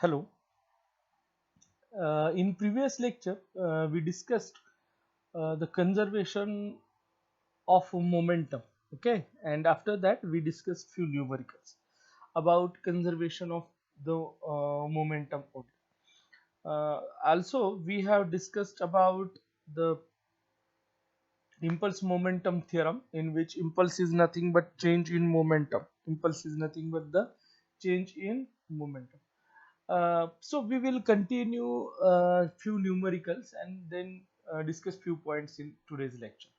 Hello. In previous lecture, we discussed the conservation of momentum. Okay, and after that, we discussed few numericals about conservation of the momentum only. Also, we have discussed about the impulse momentum theorem, in which impulse is nothing but change in momentum. Impulse is nothing but the change in momentum. So we will continue few numericals and then discuss few points in today's lecture.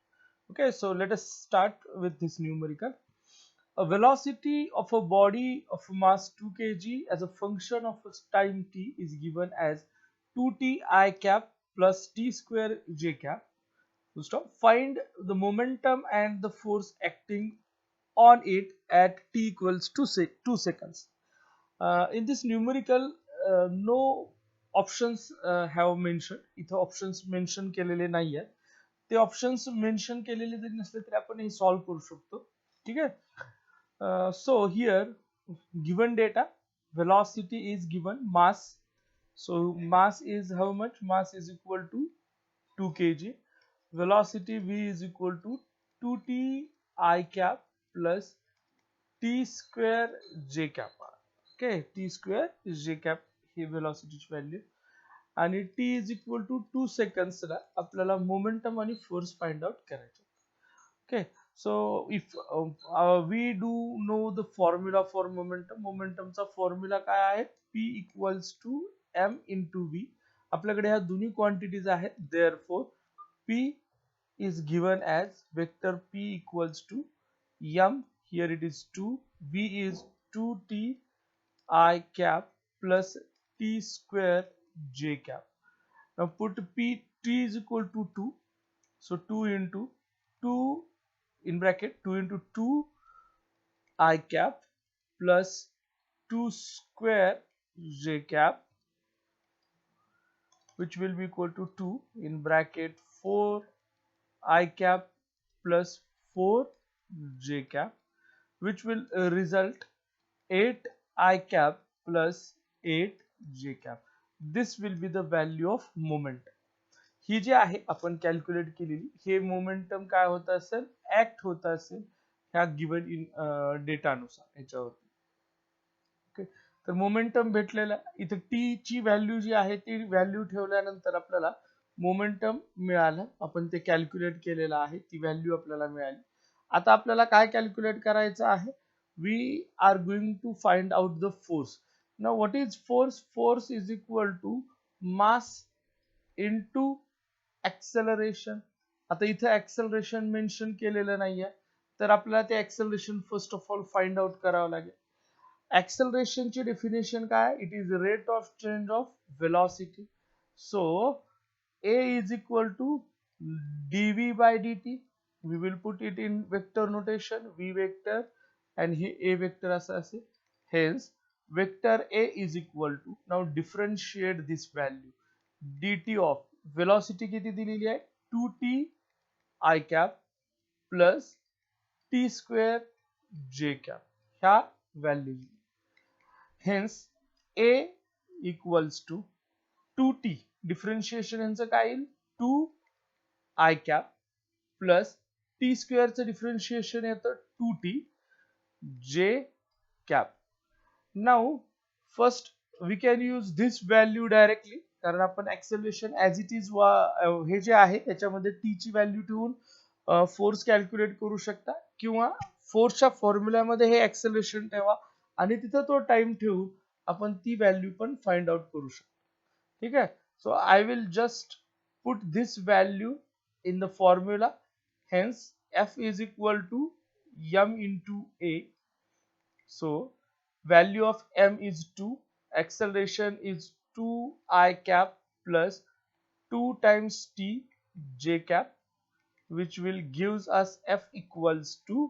Okay, so let us start with this numerical. A velocity of a body of mass 2 kg as a function of its time t is given as 2t I cap plus t square j cap. So stop. Find the momentum and the force acting on it at t equals to 2 seconds. In this numerical, no options have mentioned. इथं options mention केलेले नाही आहेत. ते options mention केलेले जरी नसले तरी आपण हे सॉल्व्ह करू शकतो. ठीक आहे. So here given data, velocity is given, mass. So mass is how much? Mass is equal to 2 kg. Velocity v is equal to 2t I cap plus t square j cap. Okay, t square is j cap he velocity value आणि t is equal to 2 seconds ला आपल्याला momentum आणि force find out करायचे. Okay, so if we do know the formula for momentum, momentumचा formula काय आहे? p equals to m into v. आपल्याकडे ह्या दोन्ही क्वांटिटीज आहेत, therefore p is given as vector p equals to m, here it is 2, v is 2t I cap plus t square j cap. Now put t is equal to 2, so 2 into 2 in bracket 2 into 2 I cap plus 2 square j cap, which will be equal to 2 in bracket 4 I cap plus 4 j cap, which will result 8 I cap plus 8 j cap. This will be the value of momentum. ही जी आहे आपण calculate केलेली, हे momentum काय होत असेल? Act होत असेल ह्या गिवन इन डेटा नुसार याच्यावरती. ओके, तर मोमेंटम भेटलेला इथे टी ची व्हॅल्यू जी आहे ती व्हॅल्यू ठेवल्यानंतर आपल्याला मोमेंटम मिळालं. आपण ते कॅल्क्युलेट केलेलं आहे, ती व्हॅल्यू आपल्याला मिळाली. आता आपल्याला काय कॅल्क्युलेट करायचं आहे? We are going to find out the force. Now what is force? Force is equal to mass into acceleration. आता इथे ऍक्सेलरेशन मेन्शन केलेलं नाहीये, तर आपल्याला ते acceleration first of all find out करावं लागेल. ऍक्सेलरेशन ची डेफिनेशन काय? It is rate of change of velocity. So a is equal to dv by dt. We will put it in vector notation, v vector and here a vector असा असेल. Hence vector a is equal to, now differentiate this value, dt of velocity किती दिलेली आहे? 2t I cap plus t square j cap ह्या value. Hence a equals to 2t, differentiation यांचं काय येईल? 2 I cap plus t square चं differentiation येतं 2t j cap. Now first we can use this value directly, कारण आपण acceleration as it is हे जे आहे त्याच्यामध्ये t ची व्हॅल्यू ठेवून फोर्स कॅल्क्युलेट करू शकता, किंवा फोर्सच्या फॉर्म्युल्यामध्ये हे acceleration ठेवा आणि तिथं तो टाइम ठेवून आपण ती व्हॅल्यू पण फाइंड आउट करू शकतो. ठीक आहे. So I will just put this value in the formula. Hence F is equal to m into a. So value of m is 2, acceleration is 2 I cap plus 2 times t j cap, which will gives us F equals to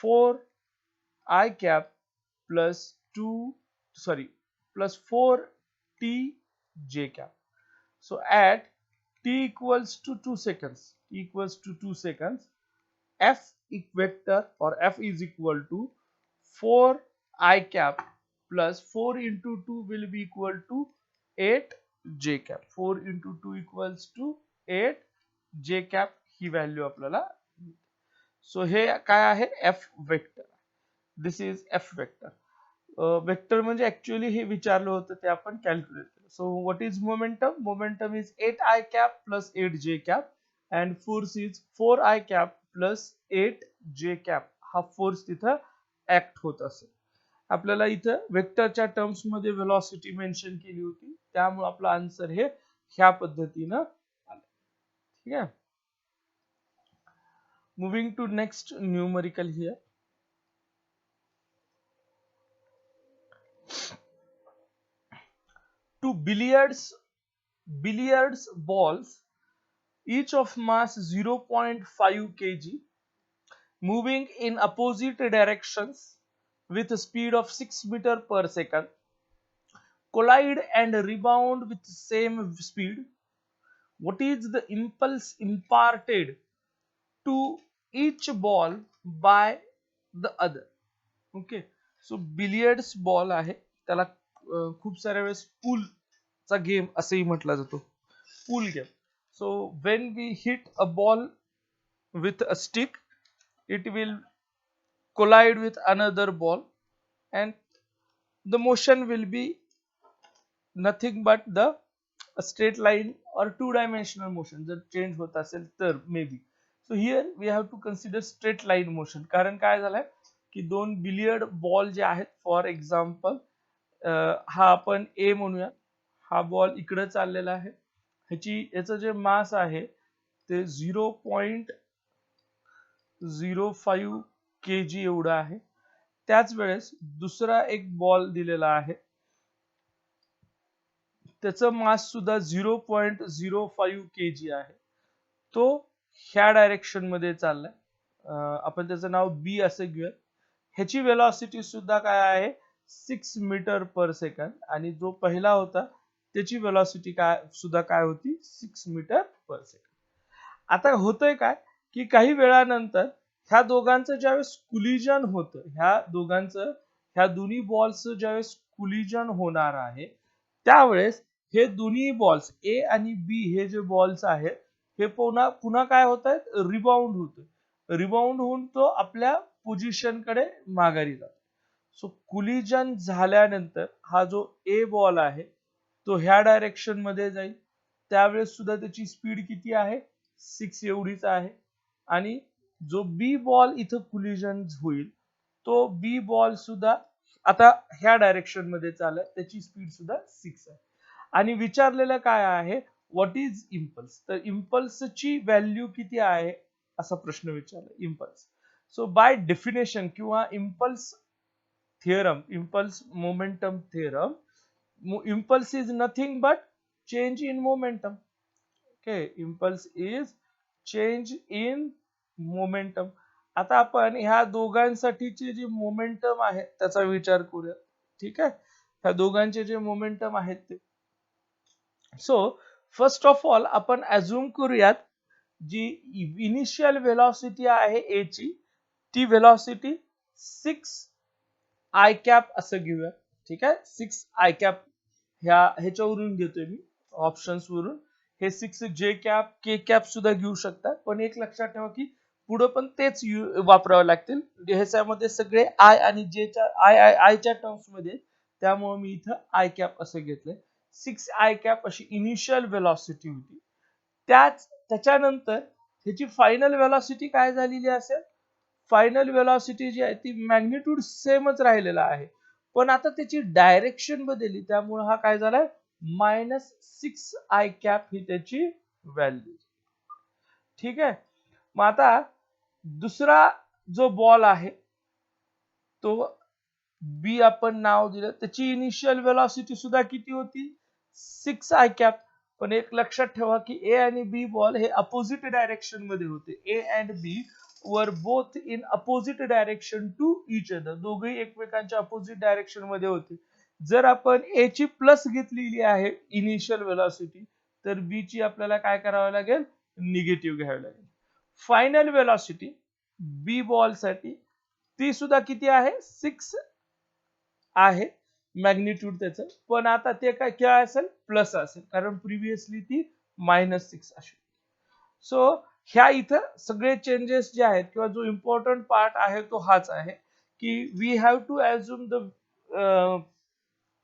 4 I cap plus 4 t j cap. So at t equals to 2 seconds, f vector or f is equal to 4 I cap plus 4 into 2 will be equal to 8 j cap. 4 into 2 equals to 8 j cap he value आपल्याला. So हे काय आहे F vector. This is F vector. Vector म्हणजे actually हे विचारलं होतं ते आपण कॅल्क्युलेट केलं. So what is momentum? Momentum is 8 i cap plus 8 जे cap and force is 4 i cap plus 8 जे कॅप. हा फोर्स तिथं ऍक्ट होत असेल. आपल्याला इथं वेक्टरच्या टर्म्स मध्ये वेलॉसिटी मेन्शन केली होती, त्यामुळे आपलं आन्सर हे ह्या पद्धतीनं आलं. ठीक आहे. Moving to next numerical here. Two billiards balls, each of mass 0.5 kg, moving in opposite directions with a speed of 6 meter per second, collide and rebound with same speed. What is the impulse imparted to each ball by the other? Okay. So billiards ball आहे, त्याला खूप साऱ्या वेळेस पूल चा game असंही म्हटला जातो. Pool game. So when we hit a ball with a stick, it will collide with another ball and the motion will be nothing but the straight line or 2 dimensional motion जर change होत असेल तर maybe. So here we have to consider straight line motion. कारण काय झालंय की दोन billiard ball जे आहेत, फॉर एक्झाम्पल हा आपण ए म्हणूया, हा बॉल इकडे चाललेला आहे, याचं जे मास आहे ते 0.05 kg एवढं आहे. त्याच वेळेस दुसरा एक बॉल दिलेला आहे, त्याचं मास सुद्धा 0.05 kg आहे. तो ह्या डायरेक्शन मध्ये चाललाय. आपण त्याचं नाव बी असं घेऊया. ह्याची वेलॉसिटी सुद्धा काय आहे 6 मीटर पर सेकंड, आणि जो पहिला होता त्याची वेलॉसिटी काय सुद्धा काय होती 6 मीटर पर सेकंड. आता होतंय काय की काही वेळानंतर ह्या दोघांचं ज्यावेळेस कुलिजन होतं, ह्या दोन्ही बॉल्सचं ज्यावेळेस कुलिजन होणार आहे, त्यावेळेस हे दोन्ही बॉल्स ए आणि बी हे जे बॉल्स आहेत हे पुन्हा पुन्हा काय होत आहेत, रिबाउंड होत. रिबाउंड होऊन तो आपल्या पोझिशन कडे माघारी जातो. सो कुलिजन झाल्यानंतर हा जो ए बॉल आहे तो ह्या डायरेक्शन मध्ये जाईल. त्यावेळेस सुद्धा त्याची स्पीड किती आहे 6 एवढीच आहे. आणि जो बी बॉल इथं कुलिजन होईल तो बी बॉल सुद्धा आता ह्या डायरेक्शन मध्ये चालत, त्याची स्पीड सुद्धा 6 आहे. आणि विचारलेलं काय आहे व्हॉट इज इम्पल्स. तर इम्पल्सची व्हॅल्यू किती आहे असा प्रश्न विचारला. इम्पल्स. सो बाय डेफिनेशन किंवा impulse theorem, impulse momentum theorem, impulse is nothing but change in momentum. Okay. Impulse is change in momentum. आता आपण ह्या दोघांसाठीचे जे मोमेंटम आहे त्याचा विचार करूया. ठीक आहे. ह्या दोघांचे जे मोमेंटम आहेत ते. सो फर्स्ट ऑफ ऑल आपण अज्युम करूयात जी इनिशियल वेलॉसिटी आहे ए ची, ती वेलॉसिटी 6 आय कॅप असं घेऊया. ठीक आहे. 6 आय कॅप ह्याच्यावरून घेतोय मी ऑप्शन्स वरून. हे 6 जे कॅप के कॅप सुद्धा घेऊ शकतात, पण एक लक्षात ठेवा की पुढे पण तेच वापरावे लागतील. ह्याच्यामध्ये सगळे आय आणि जेच्या आयच्या टर्म्स मध्ये, त्यामुळे मी इथं आय कॅप असं घेतलंय. 6 आय कॅप अशी इनिशियल वेलॉसिटी होती. त्याच्यानंतर ह्याची फायनल वेलॉसिटी काय झालेली असेल, फायनल वेलॉसिटी जी आहे ती मॅग्निट्यूड सेमच राहिलेला आहे, पण आता त्याची डायरेक्शन बदलली, त्यामुळे हा काय झालाय -6 आय कॅप ही त्याची व्हॅल्यू. ठीक आहे. मग आता दुसरा जो बॉल आहे तो बी आपण नाव दिलं, त्याची इनिशियल वेलॉसिटी सुद्धा किती होती 6 आय कॅप. पण एक लक्षात ठेवा की ए आणि बी बॉल हे अपोजिट डायरेक्शन मध्ये होते. A and B were both in opposite direction to each other. दोघेही एकमेकांच्या अपोजिट डायरेक्शन मध्ये होते. जर आपण ए ची प्लस घेतलेली आहे इनिशियल वेलॉसिटी, तर बी ची आपल्याला काय करावं लागेल निगेटिव्ह घ्यावी लागेल. फायनल वेलॉसिटी बी बॉल साठी ती सुद्धा किती आहे 6 आहे. मॅग्निट्यूड त्याचं, पण आता ते काय असेल प्लस असेल, कारण प्रिव्हियसली ती -6 असेल. सो ह्या इथं सगळे चेंजेस जे आहेत किंवा जो इम्पॉर्टंट पार्ट आहे तो हाच आहे की we have to assume the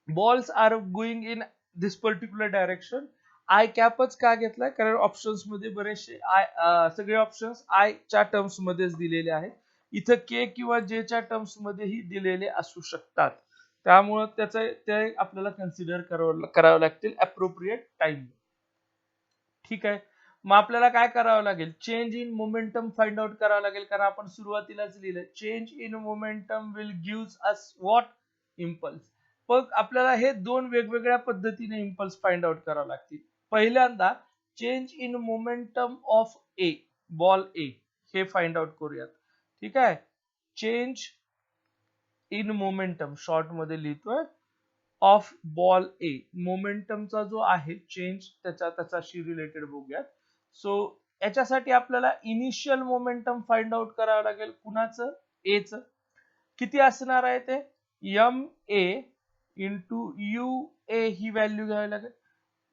balls are going in this particular direction. I कॅपच का घेतलाय, कारण ऑप्शन्स मध्ये बरेचसे सगळे ऑप्शन्स आय च्या टर्म्स मध्येच दिलेले आहेत. इथं के किंवा जे च्या टर्म्स मध्येही दिलेले असू शकतात, त्यामुळे त्याचं ते आपल्याला कन्सिडर करावं लागतील अप्रोप्रिएट टाइम. ठीक आहे. मग आपल्याला काय करावं लागेल, change in momentum find out करावं लागेल, कारण आपण सुरुवातीलाच लिहिलं change in momentum will gives us what, impulse. मग आपल्याला हे दोन वेगवेगळ्या पद्धतीने इम्पल्स फाइंड आउट करावं लागतील. पहिल्यांदा change in momentum of A, ball A, हे फाइंड आउट करूयात. ठीक आहे. चेंज इन मोमेंटम शॉर्ट मध्ये लिहितोय ऑफ बॉल ए, मोमेंटमचा जो आहे चेंज त्याच्याशी रिलेटेड बघूयात. सो याच्यासाठी आपल्याला इनिशियल मोमेंटम फाइंड आउट करावं लागेल. कुणाचं, ए च. किती असणार आहे ते, M A into U A ही व्हॅल्यू घ्यावी लागेल,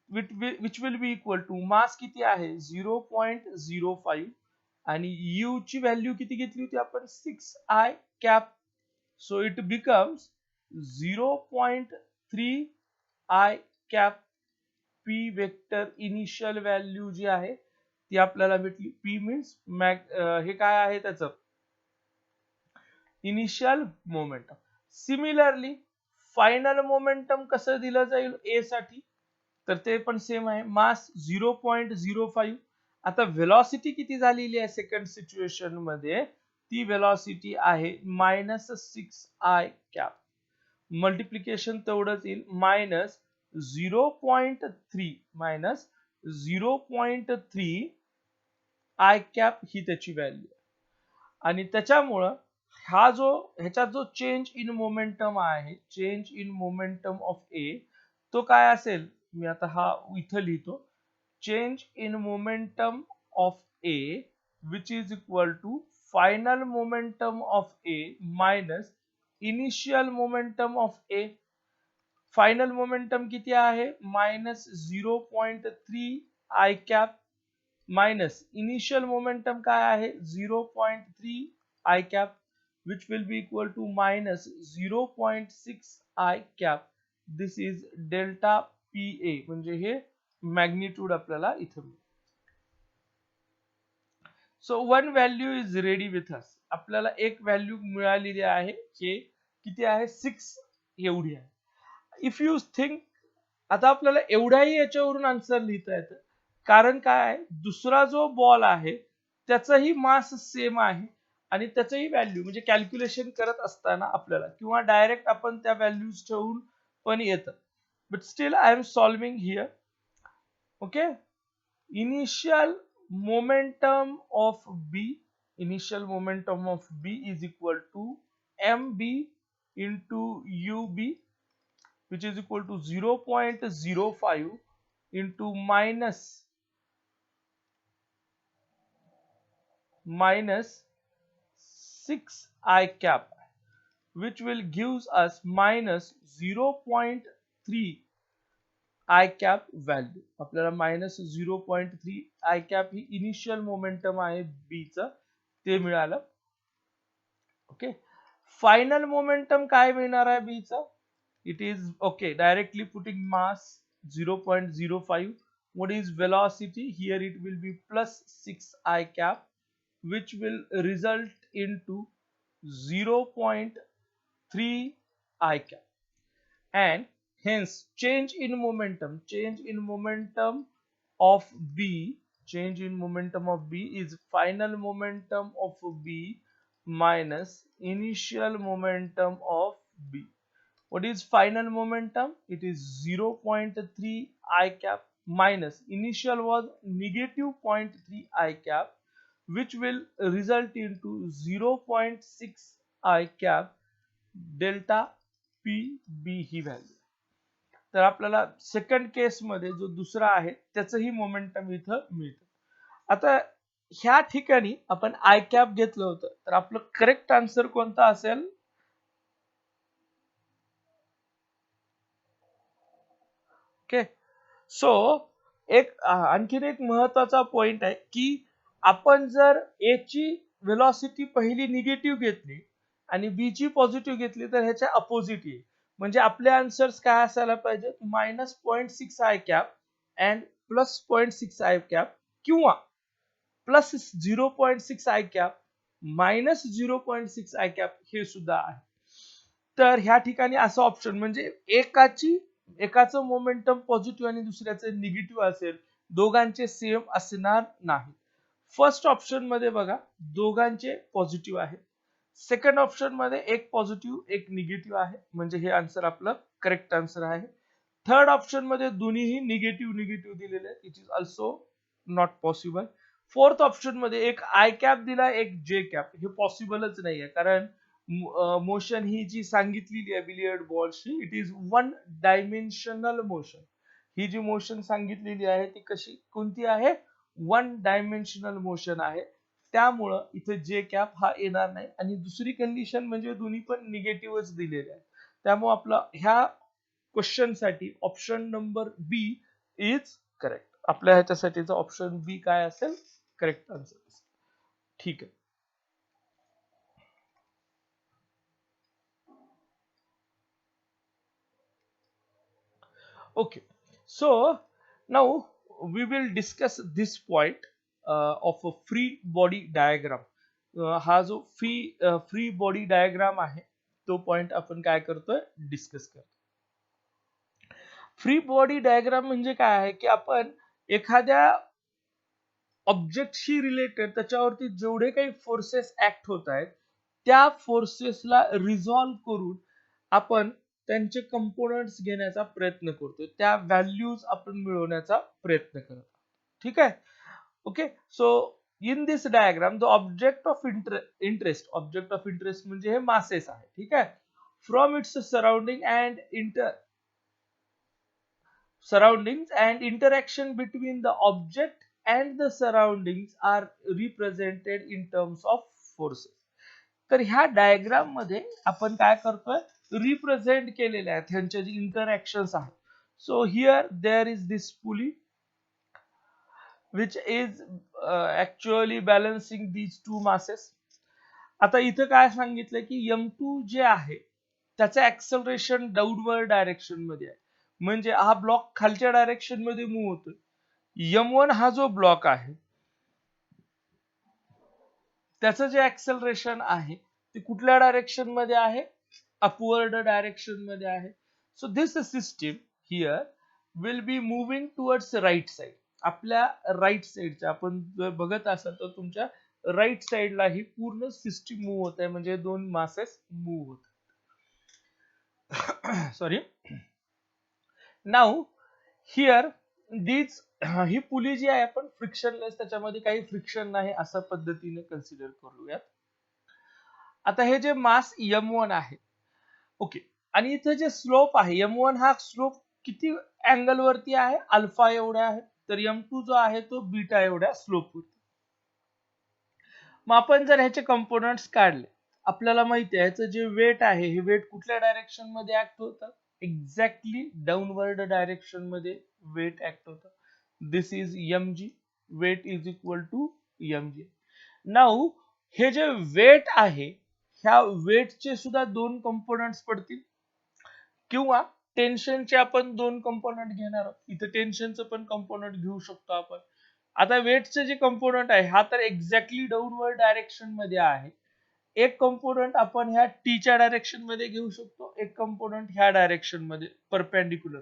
which will be equal to mass किती आहे 0.05 आणि यू ची व्हॅल्यू किती घेतली होती आपण 6i cap. So it becomes 0.3 I cap P vector. Initial value जी आहे ती आपल्याला भेटली. पी मीन्स हे काय आहे त्याचं initial momentum. Similarly final momentum कसं दिलं जाईल ए साठी, तर ते पण सेम आहे, मास 0.05. आता वेलॉसिटी किती झालेली आहे सेकंड सिच्युएशन मध्ये, ती वेलॉसिटी आहे -6i कॅप. मल्टिप्लिकेशन तेवढंच येईल, -0.3 आय कॅप ही त्याची व्हॅल्यू. आणि त्याच्यामुळं ह्याच्यात जो चेंज इन मोमेंटम आहे, change in momentum of A, तो काय असेल, मी आता हा इथं लिहितो, change in momentum of A which is equal to final momentum of A minus initial momentum of A. Final momentum किती आहे -0.3 I cap minus initial momentum काय आहे 0.3 I cap, which will be equal to -0.6 I cap. This is delta P A, म्हणजे हे magnitude आपल्याला इथं मिळेल. So one value is ready with us. आपल्याला एक व्हॅल्यू मिळालेली आहे, हे किती आहे 6 एवढी आहे. इफ यू थिंक, आता आपल्याला एवढाही याच्यावरून आन्सर लिहिता येतं, कारण काय आहे, दुसरा जो बॉल आहे त्याचाही मास सेम आहे आणि त्याचंही व्हॅल्यू म्हणजे कॅल्क्युलेशन करत असताना आपल्याला किंवा डायरेक्ट आपण त्या व्हॅल्यूज ठेवून पण येतं. But still I am solving here. Okay. Initial momentum of B, initial momentum of B is equal to mb into ub, which is equal to 0.05 into minus 6 I cap, which will gives us minus 0.3 I cap value. आपल्याला -0.3 I cap he initial momentum आहे बी चं, ते मिळालं. Okay. Final momentum काय मिळणार आहे बी चं, it is okay, directly putting mass 0.05. what is velocity, here it will be plus 6 I cap, which will result into 0.3 I cap, and hence change in momentum of b, change in momentum of b is final momentum of b minus initial momentum of b. What is final momentum? It is 0.3 I cap minus initial was -0.3 I cap, which will result into 0.6 I cap delta PB he value. तर आपल्याला second केस मध्ये जो दुसरा आहे त्याचंही momentum इथं मिळतं. आता ह्या ठिकाणी आपण आय कॅप घेतलं होतं, तर आपलं करेक्ट आन्सर कोणता असेल, ओके. सो आणखीन एक महत्वाचा पॉइंट आहे की आपण जर ए ची व्हेलॉसिटी पहिली निगेटिव्ह घेतली आणि बी ची पॉझिटिव्ह घेतली तर ह्याच्या अपोजिट येईल. म्हणजे आपले आन्सर्स काय असायला पाहिजे, -0.6 I cap and +0.6 I cap किंवा +0.6 आय कॅप -0.6 आय कॅप हे सुद्धा आहे. तर ह्या ठिकाणी असं ऑप्शन म्हणजे एकाचं मोमेंटम पॉझिटिव्ह आणि दुसऱ्याचं निगेटिव्ह असेल, दोघांचे सेम असणार नाही. फर्स्ट ऑप्शन मध्ये बघा दोघांचे पॉझिटिव्ह आहे. सेकंड ऑप्शन मध्ये एक पॉझिटिव्ह एक निगेटिव्ह आहे, म्हणजे हे आन्सर आपलं करेक्ट आन्सर आहे. थर्ड ऑप्शन मध्ये दोन्हीही निगेटिव्ह निगेटिव्ह दिलेले आहेत, it is also not possible. Fourth option मध्ये एक आय कॅप दिला एक जे कॅप, हे पॉसिबलच नाहीये, कारण मोशन ही जी सांगितलेली आहे बिलियर्ड बॉलची, it is one dimensional motion. ही जी मोशन सांगितलेली आहे ती कशी कोणती आहे, वन डायमेन्शनल मोशन आहे. त्यामुळं इथे जे कॅप हा येणार नाही. आणि दुसरी कंडिशन म्हणजे दोन्ही पण निगेटिव्हच दिलेले आहे. त्यामुळे आपलं ह्या क्वेश्चन साठी option number B is correct. आपल्या ह्याच्यासाठीचा ऑप्शन बी काय असेल, करेक्ट आन्सर. ठीक आहे. Okay, so now we will discuss this point of a free body diagram. हा जो फ्री बॉडी डायग्राम आहे तो पॉइंट आपण काय करतोय, डिस्कस करतो. फ्री बॉडी डायग्राम म्हणजे काय आहे की आपण एखाद्या ऑब्जेक्टशी रिलेटेड त्याच्यावरती जेवढे काही फोर्सेस ऍक्ट होत आहेत त्या फोर्सेसला रिझॉल्व्ह करून आपण त्यांचे कंपोनंट्स घेण्याचा प्रयत्न करतो, त्या व्हॅल्यूज आपण मिळवण्याचा प्रयत्न करतो. ठीक आहे. Okay. So in this diagram the object of interest म्हणजे हे मासेस आहे. ठीक आहे. From its surrounding and surroundings and interaction between the object and the surroundings are represented in terms of forces. तर ह्या डायग्राम मध्ये आपण काय करतोय, रिप्रेझेंट केलेले आहेत ह्यांचे जे इंटरॅक्शन्स आहेत. So here there is this pulley which is actually balancing these two masses. आता इथं काय सांगितलं की M2 जे आहे त्याचं ऍक्सलरेशन डाऊनवर्ड डायरेक्शन मध्ये आहे, म्हणजे हा ब्लॉक खालच्या डायरेक्शन मध्ये मूव्ह होतोय. M1 हा जो ब्लॉक आहे त्याचं जे ऍक्सलरेशन आहे ते कुठल्या डायरेक्शन मध्ये आहे, अपवर्ड डायरेक्शन मध्ये आहे. So this system here will be moving towards right side. आपल्या राईट साइडच्या आपण जर बघत असाल तर तुमच्या राईट साइडला ही पूर्ण सिस्टीम मूव्ह होत आहे, म्हणजे दोन मासेस मूव्ह होत. सॉरी. नाउ हिअर दीज ही पुली जी आहे आपण फ्रिक्शनलेस, त्याच्यामध्ये काही फ्रिक्शन नाही अशा पद्धतीने कन्सिडर करूयात. आता हे जे मास M1 आहे, ओके, आणि इथे जे स्लोप आहे M1 हा स्लोप किती अँगल वरती आहे, अल्फा एवढ्या आहे. तर M2 जो आहे तो बीटा एवढ्या स्लोप वरती. मग आपण जर ह्याचे कंपोनंट्स काढले, आपल्याला माहिती आहे ह्याचं जे वेट आहे हे वेट कुठल्या डायरेक्शन मध्ये ऍक्ट होतं, एक्झॅक्टली डाऊनवर्ड डायरेक्शन मध्ये वेट ऍक्ट होतं. This is mg, weight is equal to mg. Now हे जे वेट आहे ह्या वेटचे सुद्धा दोन कंपोनंट्स पडतील, किंवा टेन्शनचे आपण दोन कंपोनंट घेणार आहोत. इथे टेन्शनचं पण कंपोनंट घेऊ शकतो आपण. आता वेटचे जे कंपोनंट आहे हा तर एक्झॅक्टली डाऊनवर्ड डायरेक्शन मध्ये आहे. एक कंपोनंट आपण ह्या टीच्या डायरेक्शन मध्ये घेऊ शकतो, एक कंपोनंट ह्या डायरेक्शन मध्ये perpendicular.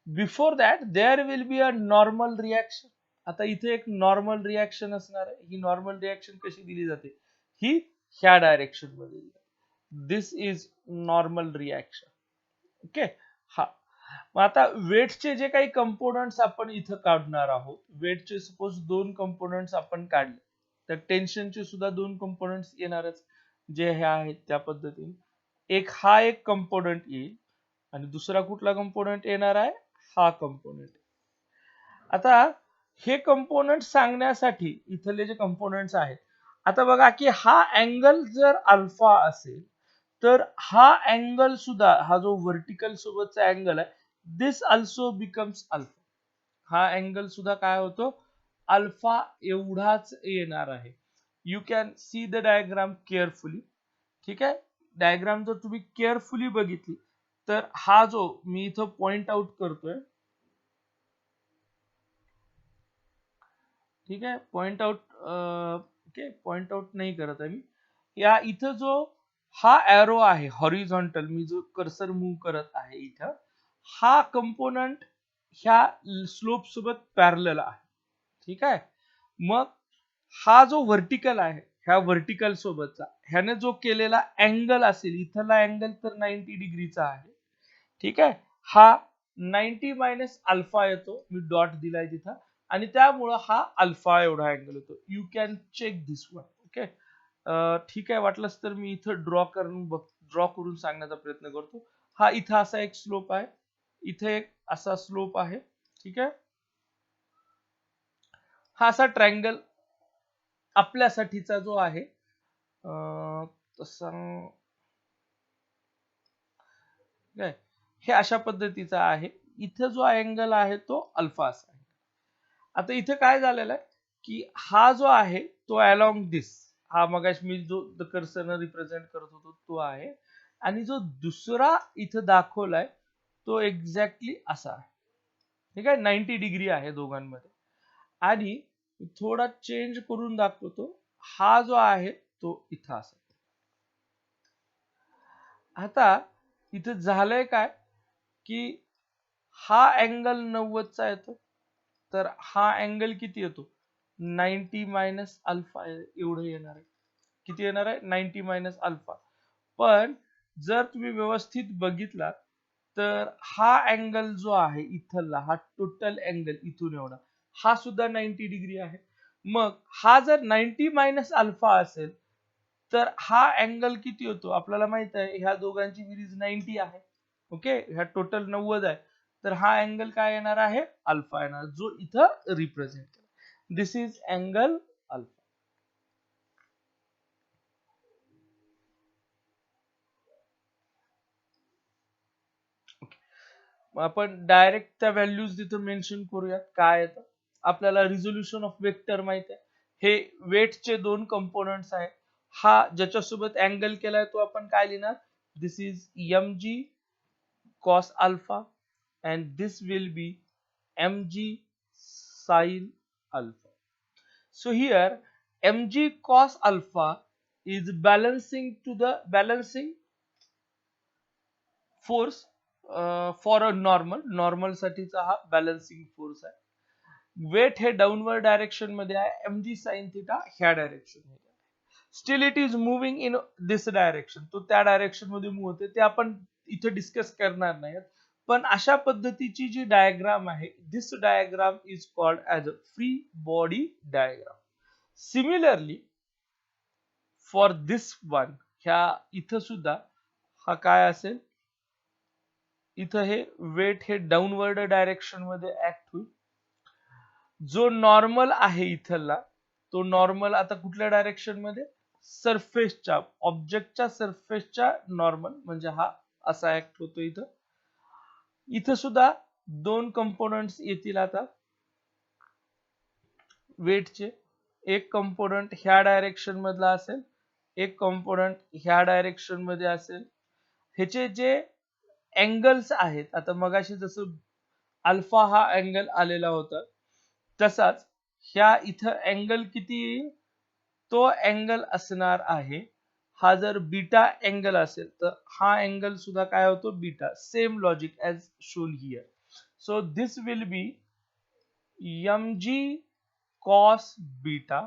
Before that there will be a normal reaction. आता इथे एक नॉर्मल रिॲक्शन असणार आहे. ही नॉर्मल रिॲक्शन कशी दिली जाते, ही ह्या डायरेक्शन मध्ये. दिस इज नॉर्मल रिॲक्शन. ओके. हा. मग आता वेटचे जे काही कंपोनंट्स आपण इथं काढणार आहोत, वेटचे सपोज दोन कंपोनंट्स आपण काढले तर टेन्शनचे सुद्धा दोन कंपोनंट्स येणारच, जे हे आहेत त्या पद्धतीने. एक कंपोनंट येईल आणि दुसरा कुठला कंपोनंट येणार आहे, हा कंपोनंट. आता हे कंपोनंट सांगण्यासाठी इथले जे कंपोनंट्स आहेत, आता बघा की हा अँगल जर अल्फा असेल तर हा अँगल सुद्धा, हा जो व्हर्टिकल सोबतचा अँगल आहे this also becomes alpha. हा अँगल सुद्धा काय होतो, अल्फा एवढाच येणार आहे. You can see the diagram carefully. ठीक आहे, डायग्राम जर तुम्ही केअरफुली बघितली तर हा जो मी इथं पॉइंट आउट करतोय, ठीक आहे, point out, okay, point out नाही करत आहे मी. या इथं जो हा एरो आहे हॉरिझॉन्टल, मी जो कर्सर मूव्ह करत आहे इथं, हा कंपोनंट ह्या स्लोप सोबत पॅरलल आहे. ठीक आहे, मग हा जो व्हर्टिकल आहे ह्या व्हर्टिकल सोबतचा ह्याने जो केलेला अँगल असेल, इथला अँगल तर 90 डिग्रीचा आहे. ठीक आहे, हा 90 मायनस अल्फा येतो, मी डॉट दिलाय तिथं, आणि त्यामुळं हा अल्फा एवढा अँगल येतो. You can check this one. Okay, ठीक आहे, वाटलंच तर मी इथं ड्रॉ करून सांगण्याचा प्रयत्न करतो. हा इथं असा एक स्लोप आहे, इथे एक असा स्लोप आहे. ठीक आहे, हा असा ट्रायंगल आपल्यासाठीचा जो आहे तसा काय, हे अशा पद्धतीचा आहे. इथं जो अँगल आहे तो अल्फा असा आहे. आता इथे काय झालेलं आहे की हा जो आहे तो अलॉंग दिस, हा मगाशी मी जो कर्सरने रिप्रेझेंट करत होतो तो आहे, आणि जो दुसरा इथं दाखवलाय तो एक्झॅक्टली असा आहे. ठीक आहे, 90 डिग्री आहे दोघांमध्ये. आणि थोडा चेंज करून दाखवतो, हा जो आहे तो इथं असा. आता इथं झालंय काय की हा अँगल 90चा येतो, तर हा अँगल किती येतो, 90 मायनस अल्फा एवढं येणार आहे. किती येणार आहे, 90 मायनस अल्फा. पण जर तुम्ही व्यवस्थित बघितला तर हा अँगल जो आहे इथला, हा टोटल अँगल इथून एवढा, हा सुद्धा 90 डिग्री आहे. मग हा जर 90 मायनस अल्फा असेल तर हा अँगल किती होतो, आपल्याला माहित आहे ह्या दोघांची बेरीज 90 आहे. ओके, ह्या टोटल 90 आहे, तर हा अँगल काय येणार आहे, अल्फा येणार, जो इथं रिप्रेझेंट केला. दिस इज अँगल अल्फा. आपण डायरेक्ट त्या व्हॅल्यूज तिथं मेन्शन करूयात. काय येतं, आपल्याला रिझोल्युशन ऑफ वेक्टर माहित आहे, हे वेटचे दोन कंपोनंट्स आहेत. हा ज्याच्यासोबत अँगल केलाय तो आपण काय लिहिणार, दिस is mg cos alpha and this will be mg sin alpha. So here mg cos alpha is balancing to the balancing force for a normal साठीचा हा बॅलन्सिंग फोर्स आहे. वेट हे डाऊनवर्ड डायरेक्शन मध्ये आहे, mg sin थिटा ह्या direction मध्ये आहे. Still it is moving in this direction, तो त्या डायरेक्शन मध्ये मूव्ह होते, ते आपण इथे डिस्कस करणार नाही. पण अशा पद्धतीची जी डायग्राम आहे, this diagram is called as a free body diagram. Similarly for this one, ह्या इथं सुद्धा हा काय असेल, इथं हे वेट हे डाऊनवर्ड डायरेक्शन मध्ये ऍक्ट होईल. जो नॉर्मल आहे इथला, तो नॉर्मल आता कुठल्या डायरेक्शन मध्ये, सरफेसच्या, ऑब्जेक्टच्या सरफेसच्या नॉर्मल, म्हणजे हा असा ऍक्ट होतो इथं. इथं सुद्धा दोन कंपोनंट्स येतील आता वेटचे, एक कंपोनंट ह्या डायरेक्शन मधला असेल, एक कंपोनंट ह्या डायरेक्शन मध्ये असेल. ह्याचे जे अँगल्स आहेत, आता मगाशी जसं अल्फा हा अँगल आलेला होता, तसाच ह्या इथं अँगल किती येईल, तो अँगल असणार आहे, हा जर बीटा अँगल असेल तर हा अँगल सुद्धा काय होतो, beta. Same logic as shown here. So this will be mg cos beta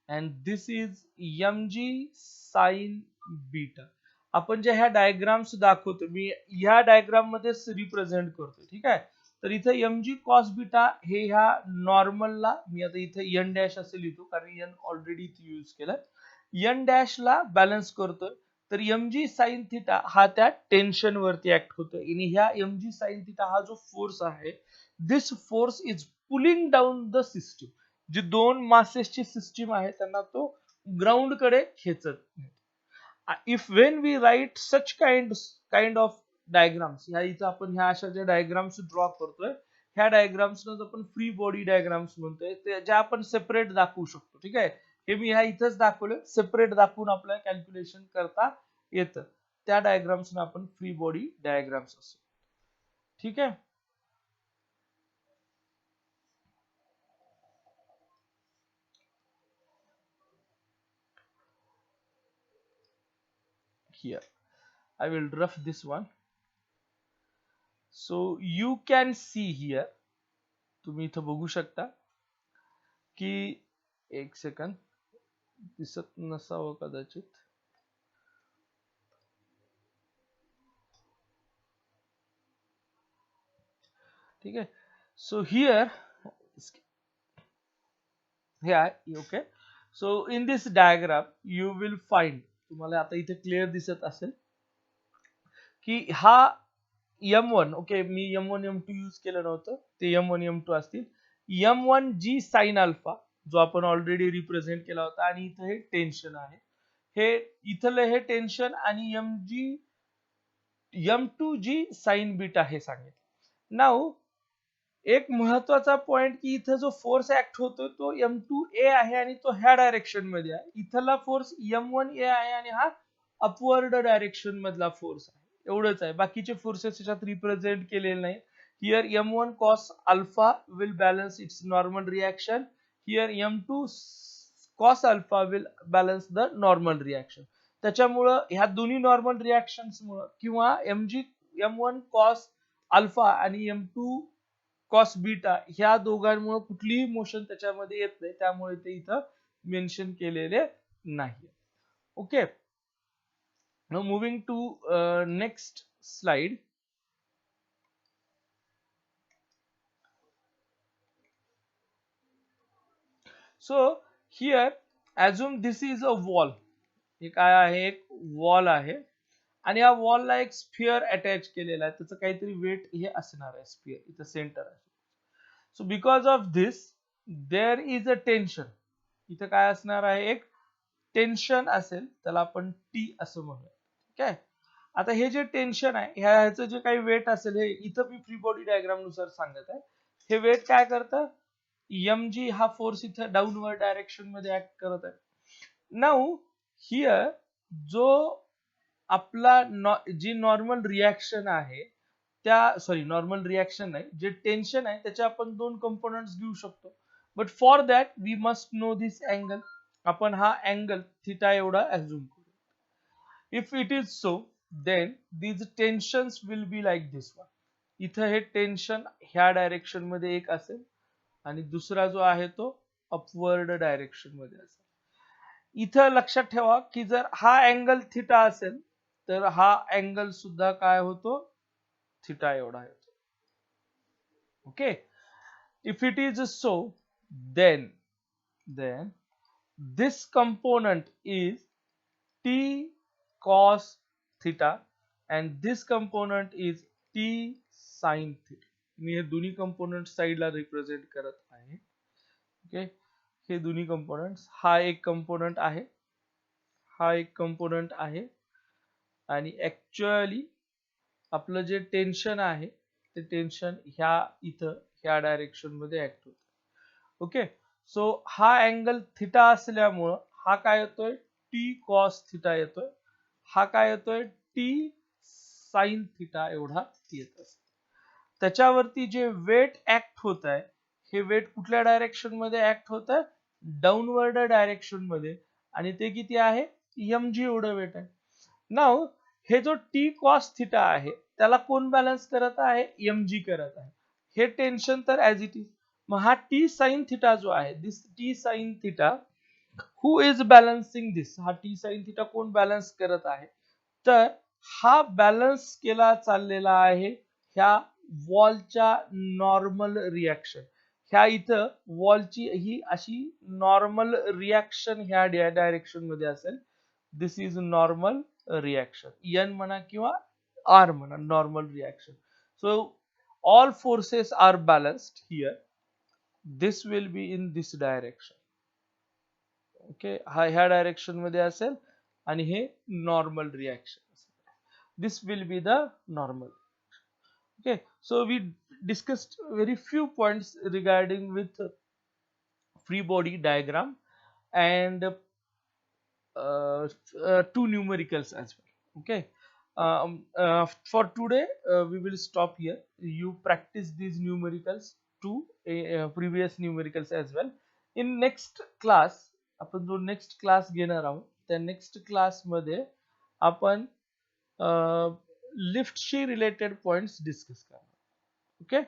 and this is mg sin beta. आपण जे ह्या डायग्राम्स दाखवतो, मी ह्या डायग्राम मध्येच रिप्रेझेंट करतो. ठीक आहे, तर इथं mg cos बीटा हे ह्या नॉर्मलला, मी आता इथे n डॅश असे लिहितो कारण n ऑलरेडी इथे यूज केलाय, n डॅश ला बॅलन्स करतोय. तर mg sin थिटा हा त्या टेन्शन वरती ऍक्ट होतोय, आणि ह्या mg sin थिटा हा जो फोर्स आहे, this force is pulling down the system. जी दोन मासेसची सिस्टीम आहे त्यांना तो ग्राउंड कडे खेचत. If when we write such kind of diagrams, ह्या इथं आपण ह्या अशा ज्या डायग्राम्स ड्रॉ करतोय, ह्या डायग्राम्स आपण फ्री बॉडी डायग्राम्स म्हणतोय, ज्या आपण सेपरेट दाखवू शकतो. ठीक आहे, हे मी ह्या इथंच दाखवलं, सेपरेट दाखवून आपल्याला कॅल्क्युलेशन करता येतं. त्या डायग्राम्स आपण फ्री बॉडी डायग्राम्स असतो. ठीक आहे. Here I will rough this one. So you can see here, तुम्ही इथं बघू शकता की, एक सेकंद, दिसत नसावं कदाचित. ठीक आहे. So here, okay, so in this diagram you will find, तुम्हाला आता इथे क्लिअर दिसत असेल की हा M1, ओके, मी M1 M2 यूज केलं नव्हतं, ते M1 M2 असतील. M1 G साइन अल्फा जो आपण ऑलरेडी रिप्रेझेंट केला होता, आणि इथं हे टेन्शन आहे, हे इथलं हे टेन्शन, आणि M2 G साइन बीटा हे सांगितलं. नाउ एक महत्वाचा पॉइंट की इथं जो फोर्स ऍक्ट होतो तो M2A आहे, आणि तो ह्या डायरेक्शन मध्ये आहे. इथला फोर्स M1A आहे, आणि हा अपवर्ड डायरेक्शन मधला फोर्स आहे. एवढंच आहे, बाकीचे फोर्सेस याच्यात रिप्रेझेंट केलेले नाही. Here M1 cos alpha will balance its normal reaction. Here M2 cos alpha will balance the normal reaction. त्याच्यामुळं ह्या दोन्ही नॉर्मल रिॲक्शन्स मुळे, किंवा M1 cos अल्फा आणि M2 कॉस बीटा ह्या दोघांमुळे कुठलीही मोशन त्याच्यामध्ये येत नाही, त्यामुळे ते इथं मेन्शन केलेले नाही. Okay, now moving to next slide. So here assume this is a wall. हे काय आहे, एक वॉल आहे, आणि या वॉलला एक स्फिअर अटॅच केलेला आहे, त्याचं काहीतरी वेट हे असणार आहे, स्फिअर इथं सेंटर आहे. So because of this there is a tension. इथं काय असणार आहे, एक टेन्शन असेल, त्याला आपण टी असं म्हणूया. ठीक आहे. आता हे जे टेन्शन आहे, ह्याचं जे काही वेट असेल, हे इथं मी फ्री बॉडी डायग्राम नुसार सांगत आहे. हे वेट काय करतं, mg हा फोर्स इथं डाऊनवर्ड डायरेक्शन मध्ये ऍक्ट करत आहे. नाउ हियर जो आपला जी नॉर्मल रिॲक्शन आहे, नॉर्मल रिॲक्शन नाही, जे टेन्शन आहे त्याचे आपण दोन कंपोनेंट्स घेऊ शकतो. But for that we must know this angle. आपण हा अँगल थिटा एवढा ऍझ्युम करू. If it is so, then these tensions will be like this one. इथं हे टेन्शन ह्या डायरेक्शन मध्ये एक असेल, आणि दुसरा जो आहे तो अपवर्ड डायरेक्शन मध्ये असेल. इथं लक्षात ठेवा की जर हा अँगल थिटा असेल, तर हा अँगल सुद्धा काय होतो, थिटा एवढा होतो. Okay, if it is so, then this component is t cos theta and this component is t sin theta. मी हे दोन्ही कंपोनेंट साइडला रिप्रेझेंट करत आहे. ओके, हे दोन्ही कंपोनेंट्स, हा एक कंपोनेंट आहे, हा एक कंपोनेंट आहे, आणि ऍक्च्युअली आपलं जे टेन्शन आहे ते टेन्शन ह्या इथं ह्या डायरेक्शन मध्ये ऍक्ट होत. ओके, सो हा अँगल थिटा असल्यामुळं हा काय येतोय, टी कॉस थिटा येतोय, हा काय येतोय, टी साइन थिटा एवढा येत असतो. त्याच्यावरती जे वेट ऍक्ट होत आहे, हे वेट कुठल्या डायरेक्शन मध्ये ऍक्ट होत आहे, डाऊनवर्ड डायरेक्शन मध्ये, आणि ते किती आहे, mg एवढं वेट आहे. नाउ हे जो टी कॉस थिटा आहे त्याला कोण बॅलन्स करत आहे, mg करत आहे. हे टेन्शन तर ऍज इट इज. मग हा टी साइन थिटा जो आहे, this T sine theta, who is balancing this, हा टी साइन थिटा कोण बॅलन्स करत आहे, तर हा बॅलन्स केला चाललेला आहे ह्या वॉलच्या नॉर्मल रिॲक्शन. ह्या इथं वॉलची ही अशी नॉर्मल रिॲक्शन ह्या डायरेक्शन मध्ये असेल. दिस इज नॉर्मल रिॲक्शन, n म्हणा किंवा r म्हणा, normal reaction. So all forces are balanced here. This will be in this direction. Okay, हा ह्या डायरेक्शन मध्ये असेल, आणि हे नॉर्मल रिॲक्शन असेल. this will be the normal. Okay, so we discussed very few points regarding with free body diagram and two numericals as well. Okay, for today we will stop here. You practice these numericals, two previous numericals as well. In next class आपण जो next class घेणार आहोत त्या next class मध्ये आपण लिफ्टशी related points discuss करणार. Okay.